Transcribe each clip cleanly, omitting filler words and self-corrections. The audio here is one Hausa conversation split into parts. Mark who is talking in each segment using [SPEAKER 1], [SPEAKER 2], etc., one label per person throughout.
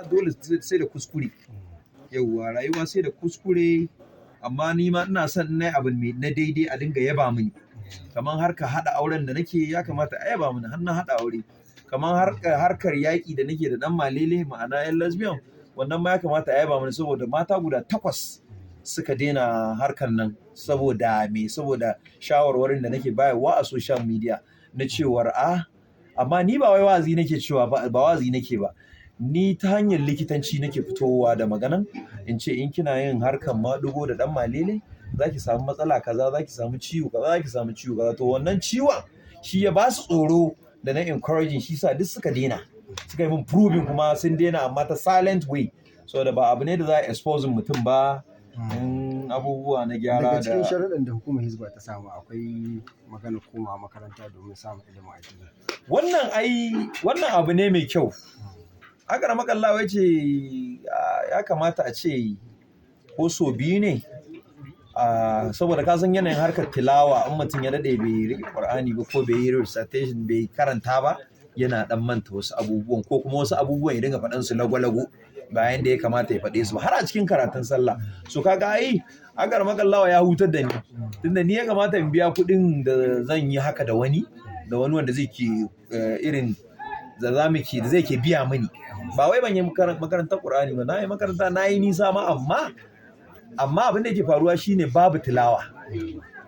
[SPEAKER 1] dole sai da kuskure. Yauwa rayuwa sai da kuskure, amma ni ma ina son na abin na daidai a dinga yaba mini. Kamar harka haɗa auren da nake ya kamata a yaba mini har na haɗa aure. Kamar harkar yaƙi da nake da ɗan malele ma'ana 'yan lesbian, wannan ma ya kamata a yaba mini saboda mata guda 8 suka daina harkar nan saboda me, saboda shawarwarin da nake bayarwa a social media na cewar amma ni ba wai wa'azi nake cewa ba wa'azi nake ba, ni ta hanyar likitanci nake fitowa da maganan in ce in kina yin harkar maɗigo da ɗan malele za ki samu matsala kaza, za ki samu ciwo kaza, za ki samu ciwo kaza. To wannan ciwon shi ya ba su tsoro da na encouraging, shi sa duk suka daina, suka yi min proving kuma sun daina amma ta silent way, saboda ba abu ne da za a expose mutum ba. Abubuwa na gyara
[SPEAKER 2] daga cikin sharuɗan da hukumar Hizba ta samu akwai magana komawa makaranta domin samun ilimin addini.
[SPEAKER 1] Wannan abu ne mai kyau. Haka makallawa ya ce ya kamata a ce ko so biyu ne, saboda ka san yanayin harkar tilawa in mutum ya daɗe bai riƙe Qur'ani ba ko bai yi recitation bai karanta ba, yana ɗan manta wasu abubuwan, ko kuma wasu abubuwan ya dinga faɗan su lago-lago bayan da ya kamata ya faɗe su ba har a cikin karatun sallah. So kaga agar makallawa ya hutar da ni, tunda ni ya kamata in biya kuɗin da zan yi haka da wani wanda zai ke irin da zai ke biya mini. Ba wai ban yi makarantar Qur'ani ba, na yi makaranta, na yi nisa ma, amma abin da yake faruwa shine babu tilawa.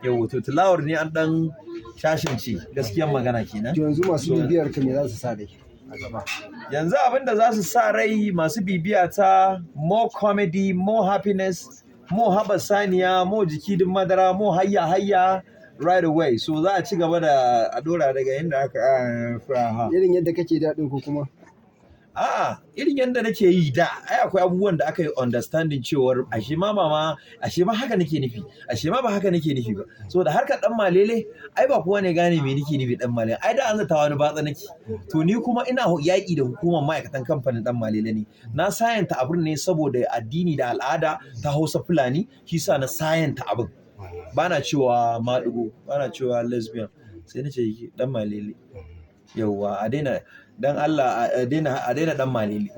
[SPEAKER 1] Yau to tilawar ne an ɗan shashince, gaskiyar magana kenan.
[SPEAKER 2] Yanzu masu bibiyar ka me za su sa dai a gaba?
[SPEAKER 1] Yanzu abin da za su sa rai masu bibiya ta, more comedy, more happiness, more haɓa saniya, more jiki din madara, more hayya right away. So za a ci gaba da a ɗora daga yadda aka
[SPEAKER 2] irin yadda kake daɗin ko kuma?
[SPEAKER 1] Irin yadda nake yi da, akwai abubuwan da aka yi understanding cewar ashe ma haka nake nufi, ashe ma ba haka nake nufi ba. So da harkar ɗan malele, ba kowa ne gane me nake nufi ɗan malele. Da an zata wani batsa nake. To ni kuma ina yaƙi da hukumar ma'aikatan kamfanin ɗan malele ne. Na sayanta abin ne saboda addini da al'ada ta Hausa Fulani, shi sa na sayanta abin. Bana cewa maɗigo, bana cewa lesbian, sai na ce ɗan malele. Yauwa a daina dan Allah a daina ɗan malele.